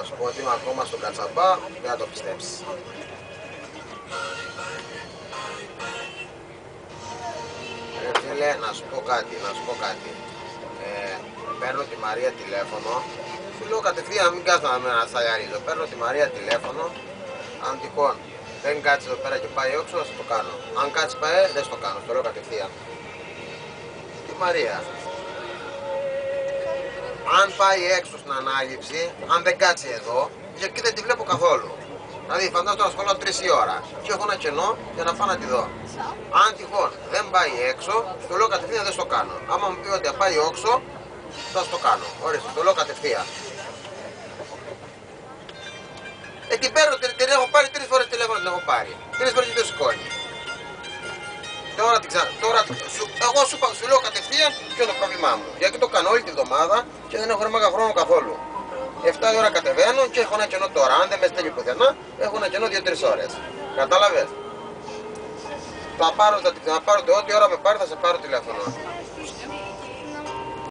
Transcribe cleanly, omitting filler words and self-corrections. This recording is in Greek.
Να σου πω ότι είμαι ακόμα στον Κατσαμπά, δεν θα το πιστέψεις. Φίλε, να σου πω κάτι. Παίρνω τη Μαρία τηλέφωνο. Σου λέω κατευθείαν, μην κάτω να με ανασταλιαρίζω. Παίρνω τη Μαρία τηλέφωνο. Αν τυχόν δεν κάτσει εδώ πέρα και πάει όξω, θα το κάνω. Αν κάτσει πάει, δεν το κάνω. Το λέω κατευθείαν. Τη Μαρία. Αν πάει έξω στην ανάληψη, αν δεν κάτσει εδώ, και εκεί δεν τη βλέπω καθόλου. Δηλαδή, φαντάζομαι να ασχολώ 3 η ώρα και έχω ένα κενό για να πάω να τη δω. Αν τυχόν δεν πάει έξω, το λέω κατευθείαν, δεν στο κάνω. Άμα μου πει ότι θα πάει όξω, θα στο κάνω. Ορίστε, το λέω κατευθείαν. Την παίρνω, την έχω πάρει 3 φορές τηλέφωνο, την έχω πάρει. 3 φορές και δεν σηκώνει. Τώρα σου λέω κατευθείαν ποιο είναι το πρόβλημά μου. Γιατί το κάνω όλη τη βδομάδα και δεν έχω ρεμάγα χρόνο καθόλου. 7 η ώρα κατεβαίνω και έχω ένα κενό τώρα. Αν δεν με στέλνει πουθενά, έχω ένα κενό 2-3 ώρες. Κατάλαβες. Θα πάρω ό,τι ώρα με πάρει, θα σε πάρω τηλέφωνο.